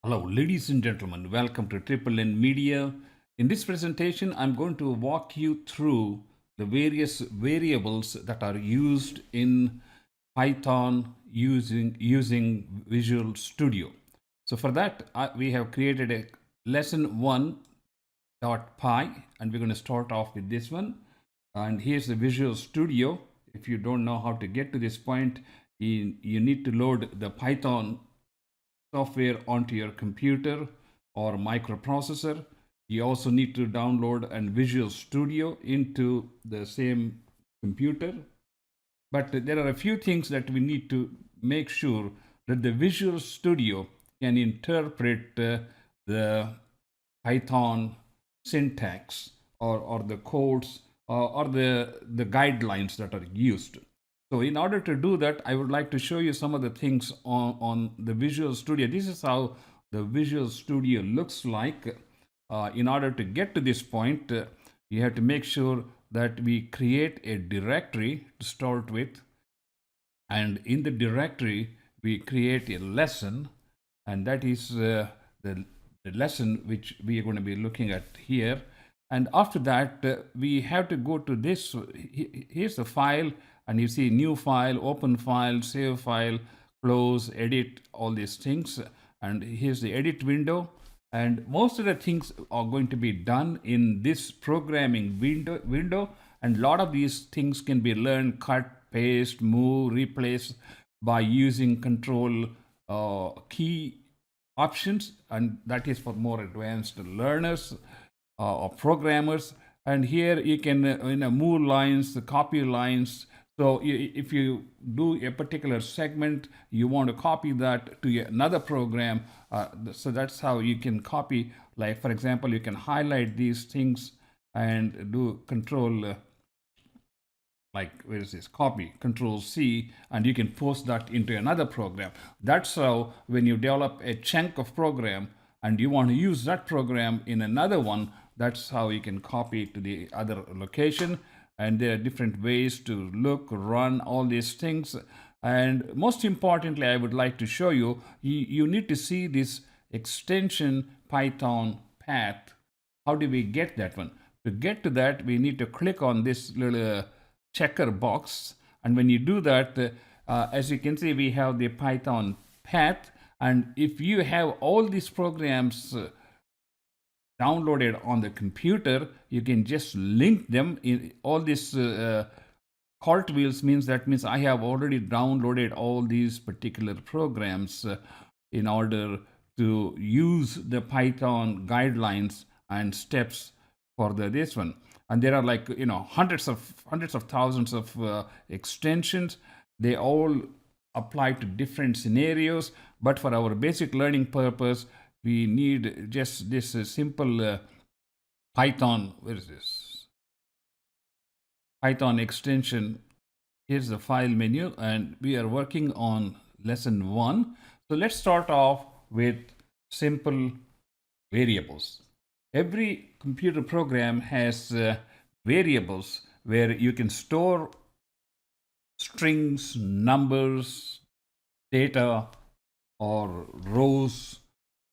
Hello, ladies and gentlemen. Welcome to Triple N Media. In this presentation, I'm going to walk you through the various variables that are used in Python using Visual Studio. So for that, we have created a lesson 1.py, and we're going to start off with this one. And here's the Visual Studio. If you don't know how to get to this point, you need to load the Python software onto your computer or microprocessor. You also need to download and Visual Studio into the same computer. But there are a few things that we need to make sure that the Visual Studio can interpret the Python syntax or the codes or the guidelines that are used. So in order to do that, I would like to show you some of the things on the Visual Studio. This is how the Visual Studio looks like. In order to get to this point, you have to make sure that we create a directory to start with. And in the directory, we create a lesson, and that is the lesson which we are going to be looking at here. And after that, we have to go to this. Here's the file, and you see new file, open file, save file, close, edit, all these things. And here's the edit window. And most of the things are going to be done in this programming window. And a lot of these things can be learned, cut, paste, move, replace by using control key options. And that is for more advanced learners or programmers. And here you can move lines, copy lines. So if you do a particular segment, you want to copy that to another program. So that's how you can copy. Like, for example, you can highlight these things and do control, where is this? Copy, control C, and you can post that into another program. That's how when you develop a chunk of program and you want to use that program in another one, that's how you can copy it to the other location. And there are different ways to look, run, all these things. And most importantly, I would like to show you, you need to see this extension Python path. How do we get that one? To get to that, we need to click on this little checker box. And when you do that, as you can see, we have the Python path. And if you have all these programs downloaded on the computer, you can just link them in all this cartwheels means I have already downloaded all these particular programs in order to use the Python guidelines and steps for this one. And there are hundreds of thousands of extensions. They all apply to different scenarios, but for our basic learning purpose, we need just this simple Python. Where is this? Python extension. Here's the file menu, and we are working on lesson 1. So let's start off with simple variables. Every computer program has variables where you can store strings, numbers, data, or rows,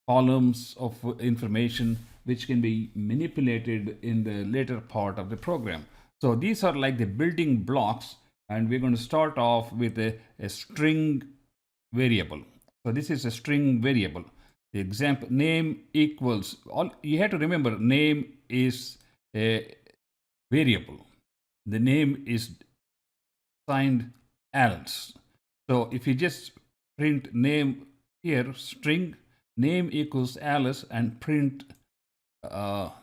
columns of information which can be manipulated in the later part of the program. So these are like the building blocks, and we're going to start off with a string variable. So this is a string variable. The example name equals, all you have to remember, name is a variable. The name is signed Alice. So if you just print name here, string name equals Alice, and print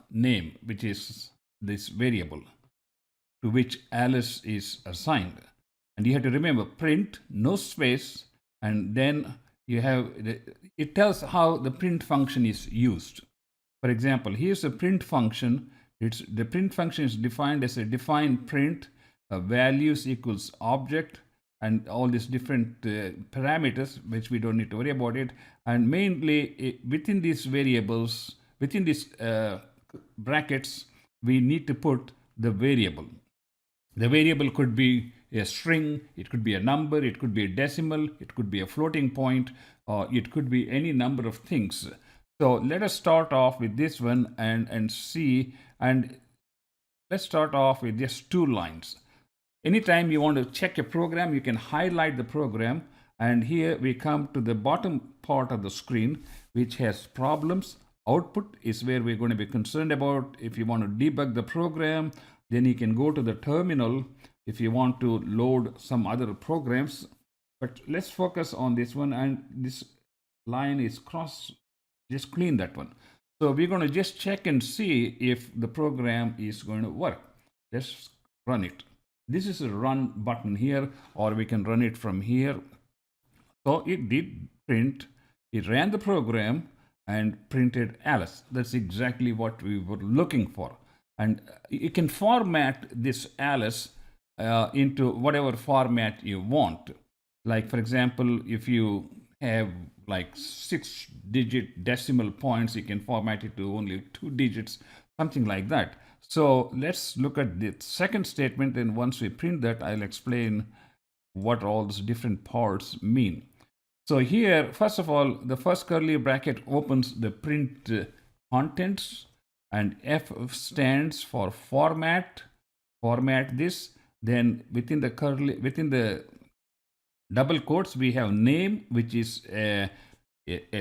name, which is this variable to which Alice is assigned. And you have to remember, print, no space, and then you have, it tells how the print function is used. For example, here's a print function. The print function is defined as a define print, values equals object, and all these different parameters, which we don't need to worry about it. And mainly within these variables, within these brackets, we need to put the variable. The variable could be a string, it could be a number, it could be a decimal, it could be a floating point, or it could be any number of things. So let us start off with this one and see, and let's start off with just 2 lines. Anytime you want to check a program, you can highlight the program, and here we come to the bottom part of the screen, which has problems. Output is where we're going to be concerned about. If you want to debug the program, then you can go to the terminal if you want to load some other programs. But let's focus on this one, and this line is crossed. Just clean that one. So we're going to just check and see if the program is going to work. Let's run it. This is a run button here, or we can run it from here. So it did print, it ran the program and printed Alice. That's exactly what we were looking for. And you can format this Alice into whatever format you want. Like, for example, if you have like 6-digit decimal points, you can format it to only 2 digits, something like that. So let's look at the second statement, and once we print that, I'll explain what all these different parts mean. So here, first of all, the first curly bracket opens the print contents, and F stands for format this. Then within the double quotes, we have name, which is a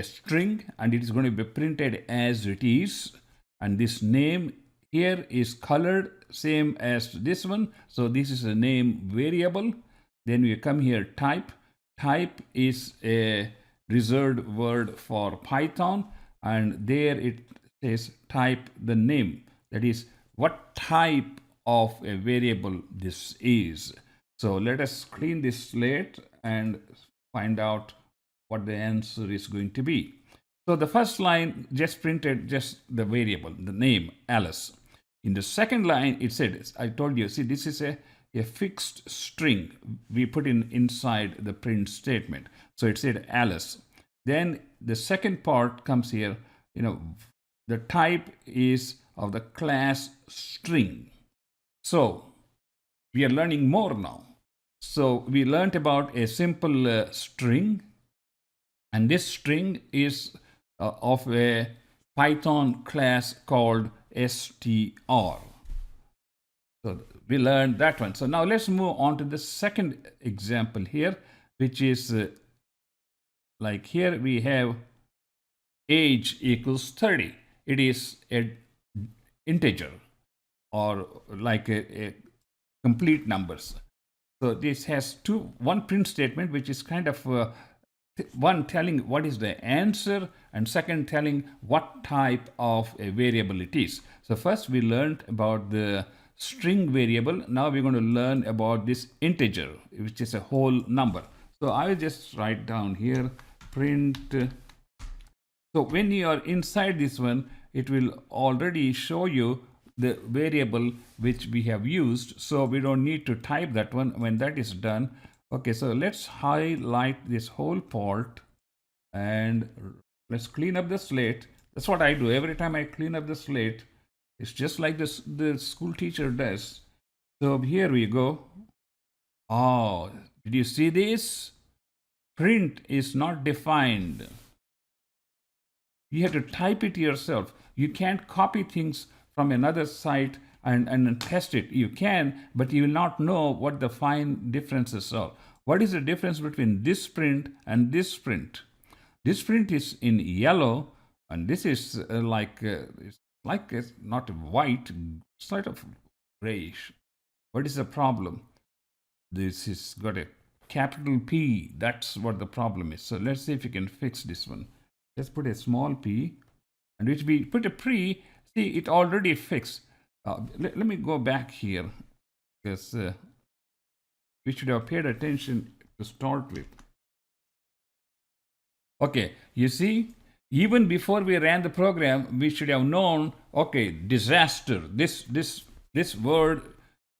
string, and it is going to be printed as it is. And this name here is colored same as this one. So this is a name variable. Then we come here, type. Type is a reserved word for Python, and there it says type the name. That is what type of a variable this is. So let us clean this slate and find out what the answer is going to be. So the first line just printed just the variable, the name, Alice. In the second line, it said, I told you, see, this is a fixed string we put inside the print statement. So it said Alice. Then the second part comes here, the type is of the class string. So we are learning more now. So we learned about a simple string, and this string is of a Python class called str. So we learned that one. So now let's move on to the second example here, which is like here we have age equals 30. It is an integer, or like a complete numbers. So this has one print statement, which is kind of one telling what is the answer, and second telling what type of a variable it is. So first we learned about the string variable. Now we're going to learn about this integer, which is a whole number. So I will just write down here print. So when you are inside this one, it will already show you the variable which we have used. So we don't need to type that one. When that is done, okay, so let's highlight this whole part and let's clean up the slate. That's what I do every time I clean up the slate. It's just like this the school teacher does. So here we go. Oh, did you see this? Print is not defined. You have to type it yourself. You can't copy things from another site and test it. You can, but you will not know what the fine differences are. What is the difference between this print and this print? This print is in yellow, and this is it's not white, sort of grayish. What is the problem? This is got a capital P. That's what the problem is. So let's see if we can fix this one. Let's put a small p, and which we put a pre. See, it already fixed. Let me go back here, because we should have paid attention to start with. Okay, you see, even before we ran the program, we should have known, okay, disaster. This word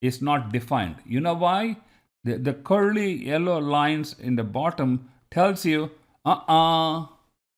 is not defined. You know why? The curly yellow lines in the bottom tells you,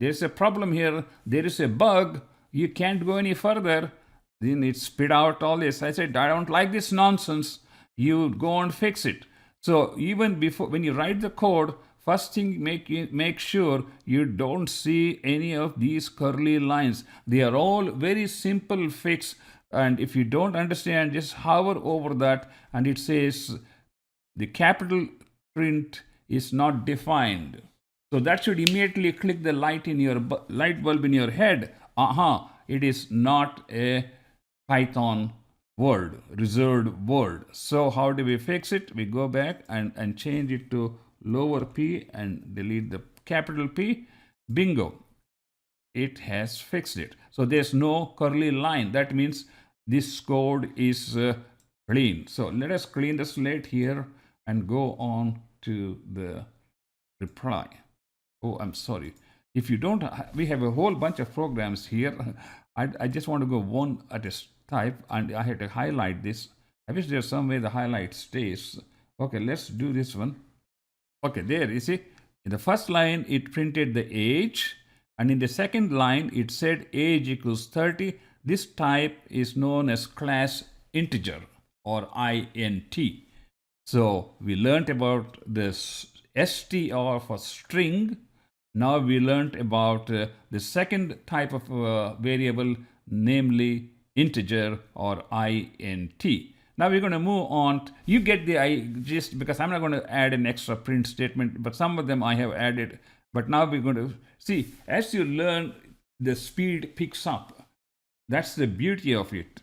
there's a problem here. There is a bug. You can't go any further. Then it spit out all this. I said, I don't like this nonsense. You go and fix it. So even before, when you write the code, first thing make sure you don't see any of these curly lines. They are all very simple fix. And if you don't understand, just hover over that and it says the capital print is not defined. So that should immediately click the light bulb in your head. Aha, it is not a Python word, reserved word. So how do we fix it? We go back and change it to lower p and delete the capital P. Bingo, it has fixed it. So there's no curly line. That means this code is clean. So let us clean the slate here and go on to the reply. Oh, I'm sorry. If you don't, we have a whole bunch of programs here. I just want to go one at a time, and I had to highlight this. I wish there's some way the highlight stays. Okay, let's do this one. Okay, there, you see, in the first line, it printed the age, and in the second line, it said age equals 30. This type is known as class integer or int. So we learned about this str for string. Now we learned about the second type of variable, namely integer or int. Now we're going to move on. You get the gist, because I'm not going to add an extra print statement, but some of them I have added. But now we're going to see, as you learn, the speed picks up. That's the beauty of it.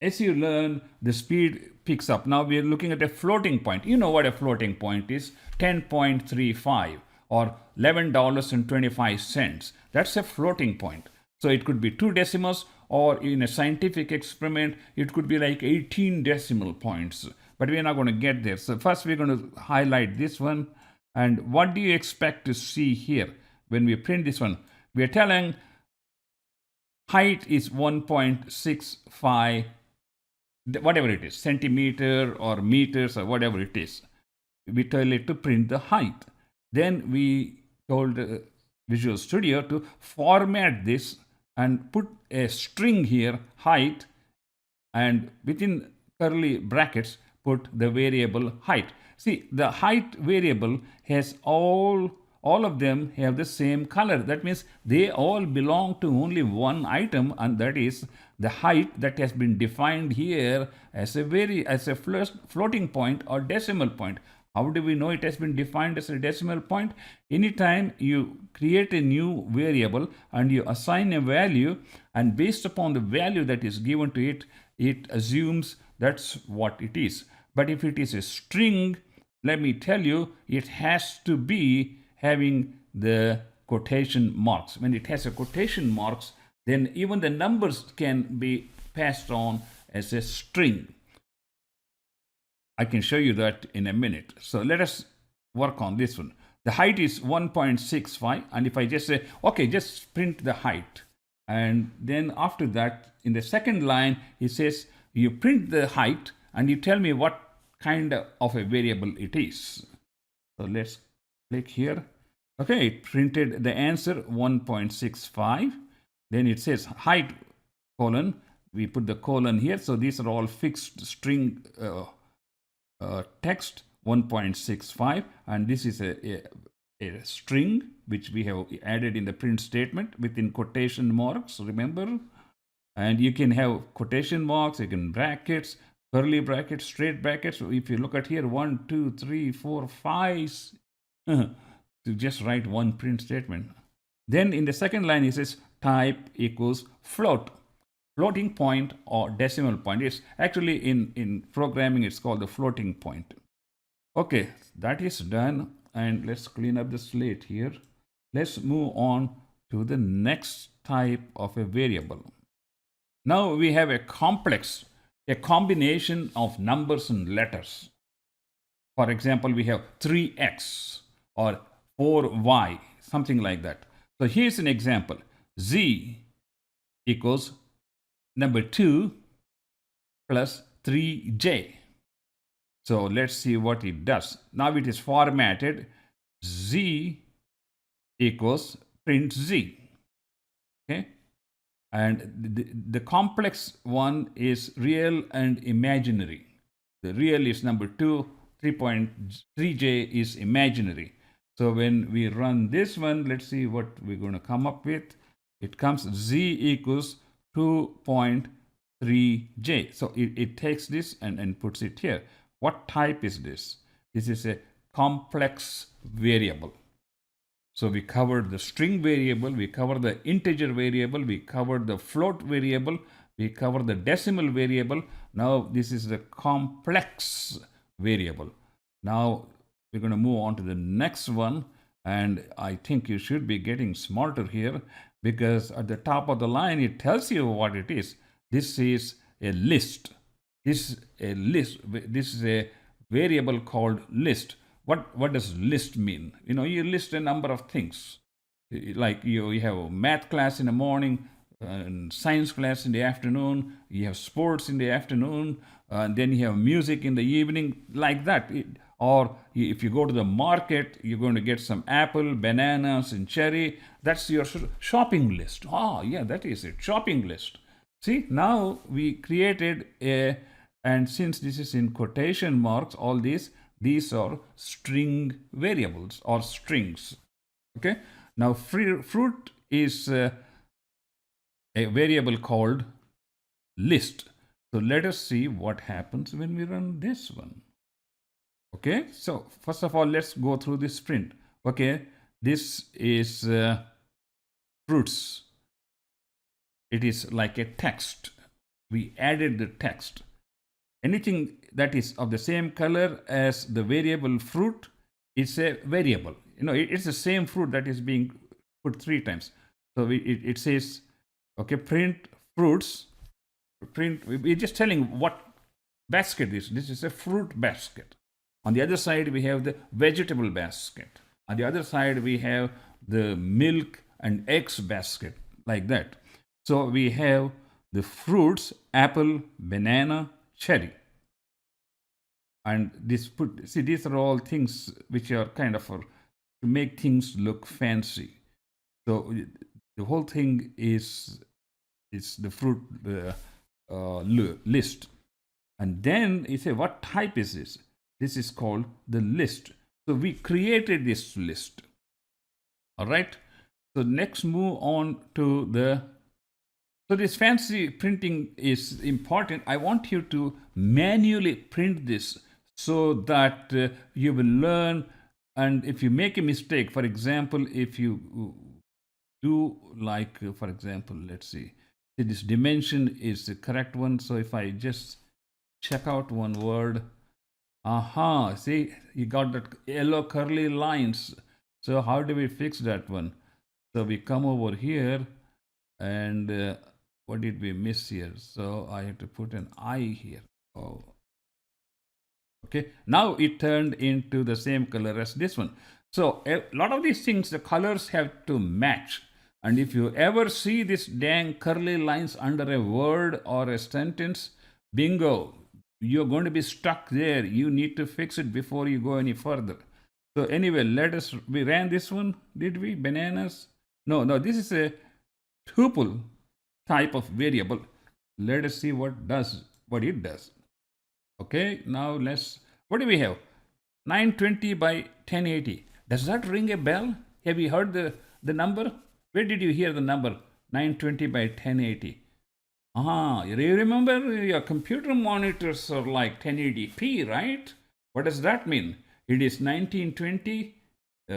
As you learn, the speed picks up. Now we are looking at a floating point. You know what a floating point is: 10.35 or $11.25. That's a floating point. So it could be 2 decimals, or in a scientific experiment, it could be like 18 decimal points. But we're not going to get there. So first we're going to highlight this one. And what do you expect to see here when we print this one? We're telling height is 1.65, whatever it is, centimeter or meters or whatever it is. We tell it to print the height. Then we told Visual Studio to format this and put a string here, height, and within curly brackets put the variable height. See, the height variable has all of them have the same color. That means they all belong to only one item, and that is the height that has been defined here as a floating point or decimal point. How do we know it has been defined as a decimal point? Anytime you create a new variable and you assign a value, and based upon the value that is given to it, it assumes that's what it is. But if it is a string, let me tell you, it has to be having the quotation marks. When it has a quotation marks, then even the numbers can be passed on as a string. I can show you that in a minute. So let us work on this one. The height is 1.65, and if I just say, okay, just print the height. And then after that, in the second line, it says, you print the height and you tell me what kind of a variable it is. So let's click here. Okay, it printed the answer 1.65. Then it says height colon. We put the colon here. So these are all fixed string text 1.65, and this is a string which we have added in the print statement within quotation marks, remember? And you can have quotation marks, you can brackets, curly brackets, straight brackets. So if you look at here, 1, 2, 3, 4, 5, to just write one print statement. Then in the second line, it says type equals float. Floating point or decimal point. It's actually in programming, it's called the floating point. Okay, that is done. And let's clean up the slate here. Let's move on to the next type of a variable. Now we have a complex, a combination of numbers and letters. For example, we have 3x or 4y, something like that. So here's an example. Z equals number 2 plus 3j. So let's see what it does. Now it is formatted. Z equals print Z. Okay. And the complex one is real and imaginary. The real is number 2 3.3j is imaginary. So when we run this one, let's see what we're going to come up with. It comes z equals 2.3j. So it takes this and puts it here. What type is this? This is a complex variable. So we covered the string variable, we covered the integer variable, we covered the float variable, we covered the decimal variable. Now this is the complex variable. Now we're going to move on to the next one, and I think you should be getting smarter here, because at the top of the line it tells you what it is. This is a list. This is a list. This is a variable called list. What does list mean? You list a number of things. Like you have a math class in the morning, and science class in the afternoon, you have sports in the afternoon, and then you have music in the evening, like that. Or if you go to the market, you're going to get some apple, bananas, and cherry. That's your shopping list. Oh, yeah, that is it, shopping list. See, now we created a, and since this is in quotation marks, all these are string variables or strings. Okay. Now fruit is a variable called list. So let us see what happens when we run this one. Okay. So first of all, let's go through this print. Okay. This is fruits. It is like a text. We added the text. Anything that is of the same color as the variable fruit is a variable. It's the same fruit that is being put 3 times. So it says, okay, print fruits. We're just telling what basket this is. This is a fruit basket. On the other side, we have the vegetable basket. On the other side, we have the milk and eggs basket, like that. So we have the fruits: apple, banana, cherry. And these are all things which are kind of to make things look fancy. So the whole thing is the fruit list. And then you say, what type is this? This is called the list. So we created this list. All right. So next, move on to so this fancy printing is important. I want you to manually print this so that you will learn. And if you make a mistake, for example, if you do like, for example, let's see, this dimension is the correct one. So if I just check out one word, see, you got that yellow curly lines. So how do we fix that one? So we come over here, and what did we miss here? So I have to put an I here. Oh, okay. Now it turned into the same color as this one. So a lot of these things, the colors have to match. And if you ever see this dang curly lines under a word or a sentence, bingo, you're going to be stuck there. You need to fix it before you go any further. So anyway, we ran this one, did we? Bananas? No, this is a tuple type of variable. Let us see what it does. Okay, now what do we have? 920 by 1080. Does that ring a bell? Have you heard the number? Where did you hear the number 920 by 1080? You remember your computer monitors are like 1080p, right? What does that mean? It is 1920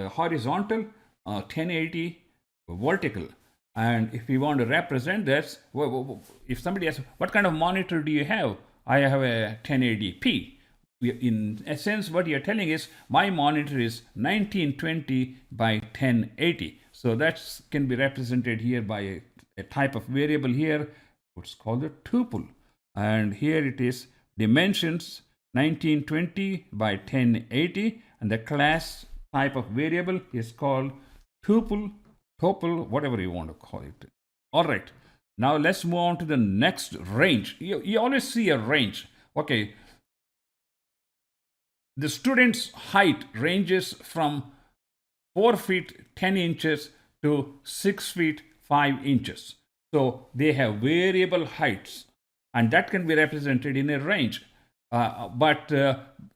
horizontal, 1080 vertical. And if we want to represent that, if somebody asks, what kind of monitor do you have? I have a 1080p. In essence, what you're telling is, my monitor is 1920 by 1080. So that can be represented here by a type of variable here, what's called a tuple. And here it is dimensions 1920 by 1080. And the class type of variable is called tuple, whatever you want to call it. All right. Now let's move on to the next range. You always see a range. Okay. The student's height ranges from 4 feet 10 inches to 6 feet 5 inches. So they have variable heights, and that can be represented in a range. But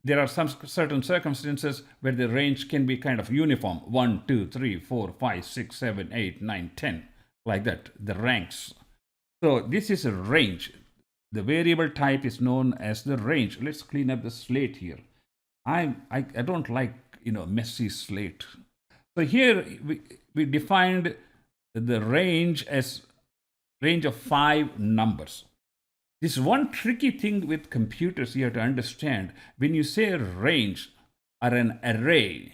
there are some certain circumstances where the range can be kind of uniform 1, 2, 3, 4, 5, 6, 7, 8, 9, 10, like that, the ranks. So this is a range. The variable type is known as the range. Let's clean up the slate here. I don't like messy slate. So here we defined the range as range of 5 numbers. This one tricky thing with computers you have to understand. When you say a range or an array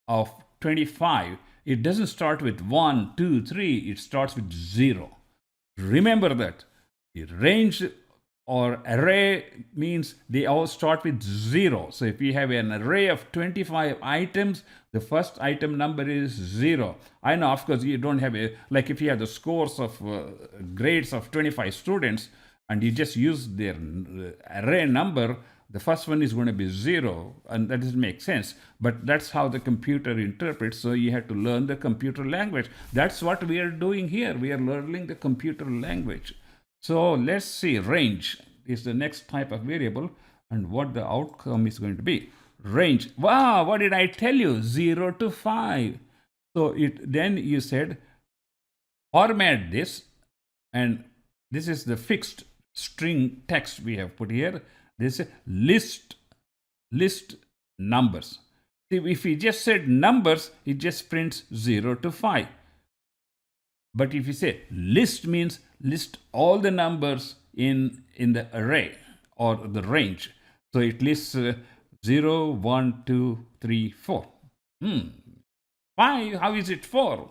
of 25, it doesn't start with 1, 2, 3, it starts with 0. Remember that. The range or array means they all start with 0. So if you have an array of 25 items, the first item number is 0. I know, of course, you don't have like if you have the scores of grades of 25 students, and you just use their array number, the first one is going to be 0, and that doesn't make sense. But that's how the computer interprets, so you have to learn the computer language. That's what we are doing here. We are learning the computer language. So let's see, range is the next type of variable, and what the outcome is going to be. Range, wow, what did I tell you? 0 to 5. So then you said, format this, and this is the fixed string text we have put here. This is list numbers. See, if we just said numbers, it just prints 0 to 5. But if you say list, means list all the numbers in the array or the range. So it lists 0, 1, 2, 3, 4. 5, how is it 4?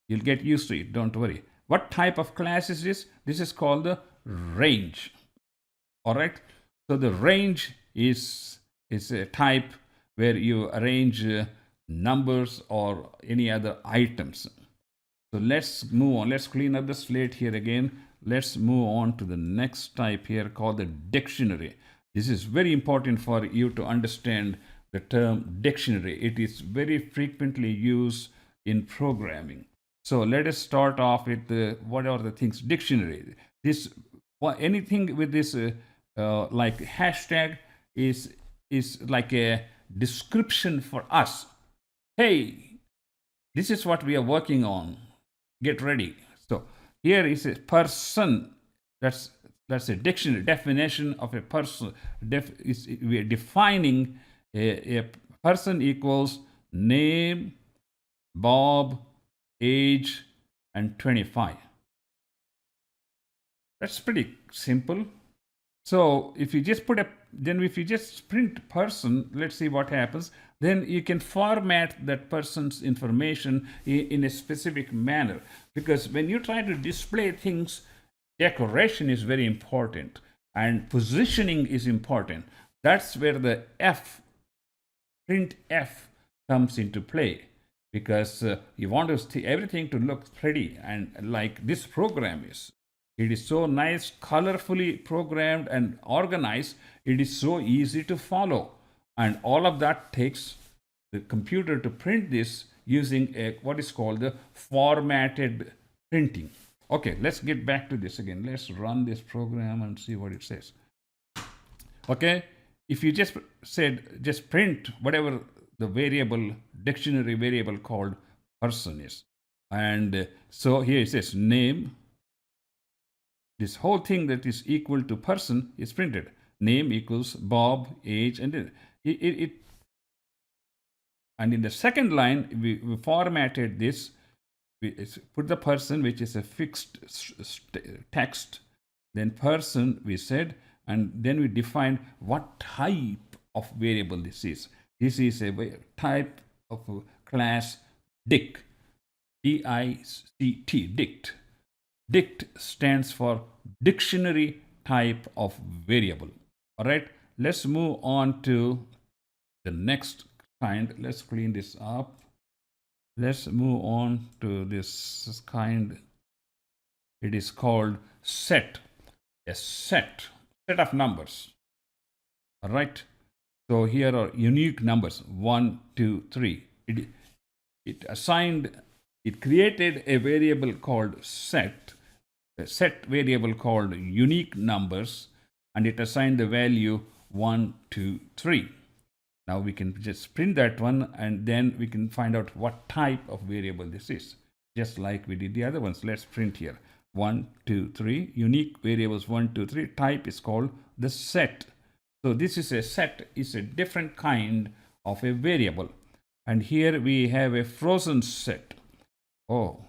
You'll get used to it, don't worry. What type of class is this? This is called the range. All right. So the range is a type where you arrange numbers or any other items. So let's move on. Let's clean up the slate here again. Let's move on to the next type here called the dictionary. This is very important for you to understand the term dictionary. It is very frequently used in programming. So let us start off with what are the things dictionary. Anything with this like hashtag is like a description for us. Hey, this is what we are working on. Get ready. So here is a person. That's a dictionary definition of a person. We are defining a person equals name, Bob, age, and 25. That's pretty simple. So if you just print person, let's see what happens. Then you can format that person's information in a specific manner. Because when you try to display things, decoration is very important and positioning is important. That's where the print F comes into play. Because you want to see everything to look pretty, and like this program is. It is so nice, colorfully programmed and organized. It is so easy to follow. And all of that takes the computer to print this using what is called the formatted printing. Okay, let's get back to this again. Let's run this program and see what it says. Okay, if you just print whatever the dictionary variable called person is. And so here it says name. This whole thing that is equal to person is printed. Name equals Bob, age, and and in the second line, we formatted this. We put the person, which is a fixed text. Then person, we said, and then we defined what type of variable this is. This is a type of class dict. D-I-C-T, dict. Dict stands for dictionary type of variable. All right, let's move on to the next kind. Let's clean this up. Let's move on to this kind. It is called set. A set of numbers. All right. So here are unique numbers 1, 2, 3. It created a variable called set, a set variable called unique numbers, and it assigned the value 1, 2, 3. Now we can just print that one, and then we can find out what type of variable this is, just like we did the other ones. Let's print here 1, 2, 3, unique variables 1, 2, 3. Type is called the set. So this is a set, is a different kind of a variable. And here we have a frozen set. Oh,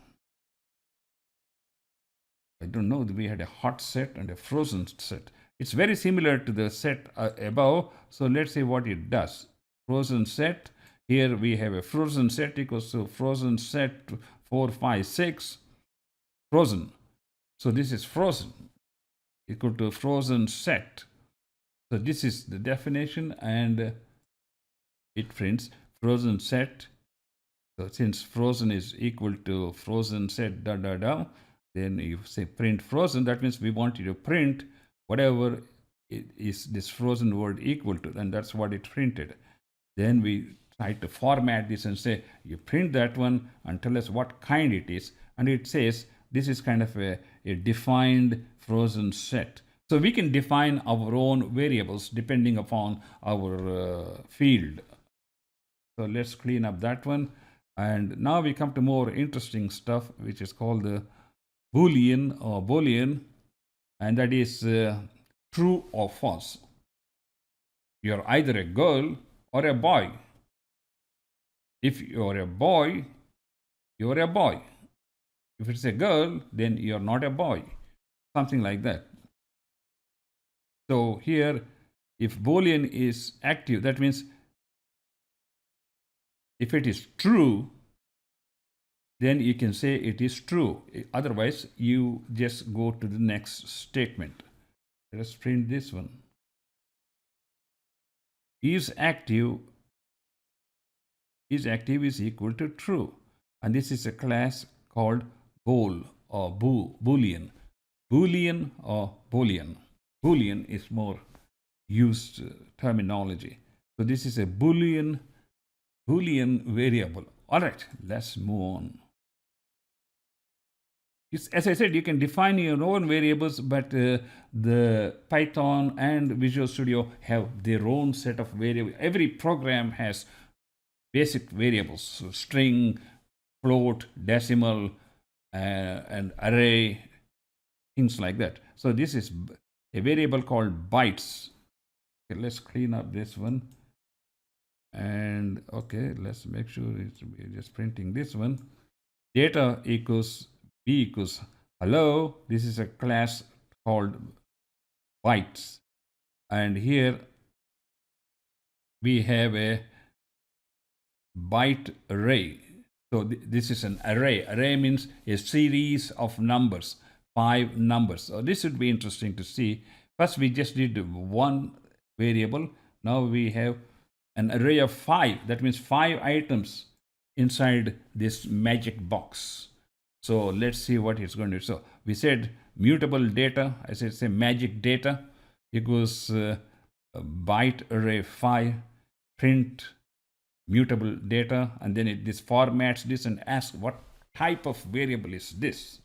I don't know, we had a hot set and a frozen set. It's very similar to the set above. So let's see what it does. Frozen set. Here we have a frozen set equals to frozen set 4, 5, 6. Frozen. So this is frozen equal to frozen set. So this is the definition, and it prints frozen set. So since frozen is equal to frozen set da da da, then you say print frozen. That means we want you to print whatever is this frozen word equal to, and that's what it printed. Then we try to format this and say, you print that one and tell us what kind it is. And it says this is kind of a defined frozen set. So we can define our own variables depending upon our field. So let's clean up that one. And now we come to more interesting stuff, which is called the Boolean or Boolean, and that is true or false. You're either a girl or a boy. If you're a boy, you're a boy. If it's a girl, then you're not a boy. Something like that. So here, if Boolean is active, that means if it is true, then you can say it is true. Otherwise, you just go to the next statement. Let's print this one. Is active is equal to true. And this is a class called bool or boolean. Boolean or boolean. Boolean is more used terminology. So this is a boolean variable. All right, let's move on. As I said, you can define your own variables, but the Python and Visual Studio have their own set of variables. Every program has basic variables, so string, float, decimal, and array, things like that. So this is a variable called bytes. Okay, let's clean up this one. And okay, let's make sure it's just printing this one. Data equals B equals hello. This is a class called bytes. And here we have a byte array. So this is an array. Array means a series of numbers, 5 numbers. So this would be interesting to see. First, we just did one variable. Now we have an array of 5. That means 5 items inside this magic box. So let's see what it's going to do. So we said mutable data. I said say magic data equals byte array 5 print mutable data, and then this formats this and asks what type of variable is this.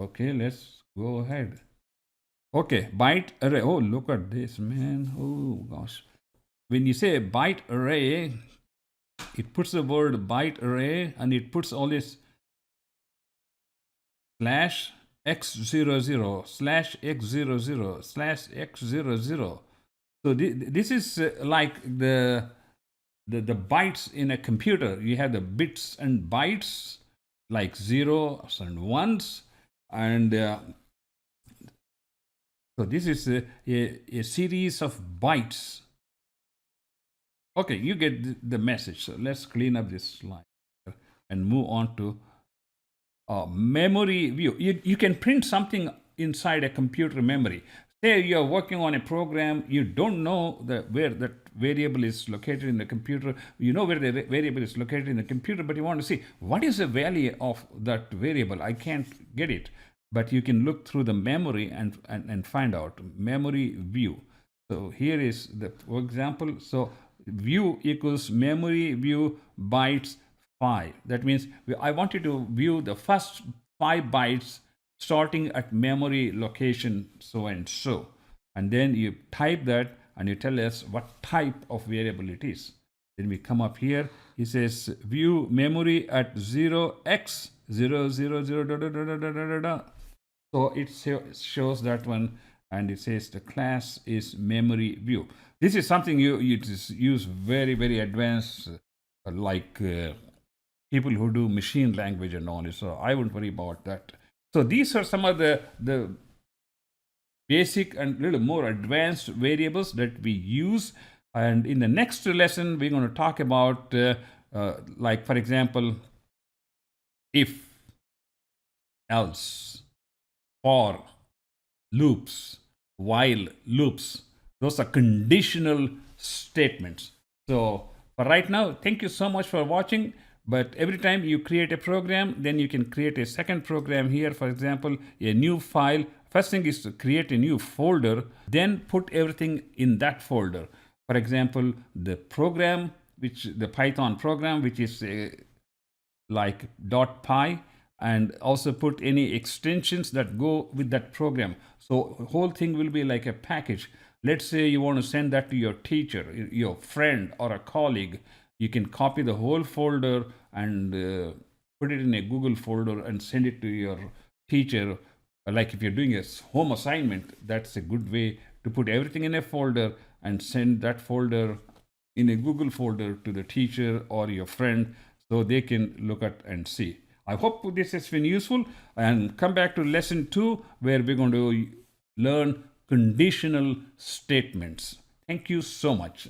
Okay, let's go ahead. Okay, byte array. Oh, look at this, man. Oh gosh. When you say byte array, it puts the word byte array and it puts all this slash x00 slash x00 slash x00. So this is like the bytes in a computer. You have the bits and bytes like zeros and ones, and so this is a series of bytes. Okay, you get the message. So let's clean up this slide and move on to memory view. You can print something inside a computer memory. Say you're working on a program, you don't know where that variable is located in the computer. You know where the variable is located in the computer, but you want to see what is the value of that variable. I can't get it, but you can look through the memory and find out. Memory view. So here is the for example. So view equals memory view bytes 5. That means I want you to view the first 5 bytes starting at memory location so and so, and then you type that and you tell us what type of variable it is. Then we come up here. He says view memory at 0x000 da, da, da, da, da, da, da. So it shows that one, and it says the class is memory view. This is something you just use very, very advanced, like people who do machine language and all. So I wouldn't worry about that. So these are some of the basic and little more advanced variables that we use. And in the next lesson, we're going to talk about, like, for example, if, else, for, loops, while loops. Those are conditional statements. So for right now, thank you so much for watching. But every time you create a program, then you can create a second program here. For example, a new file. First thing is to create a new folder, then put everything in that folder. For example, the program, the Python program, which is like .py, and also put any extensions that go with that program. So the whole thing will be like a package. Let's say you want to send that to your teacher, your friend, or a colleague. You can copy the whole folder and put it in a Google folder and send it to your teacher. Like if you're doing a home assignment, that's a good way to put everything in a folder and send that folder in a Google folder to the teacher or your friend so they can look at and see. I hope this has been useful, and come back to lesson 2 where we're going to learn conditional statements. Thank you so much.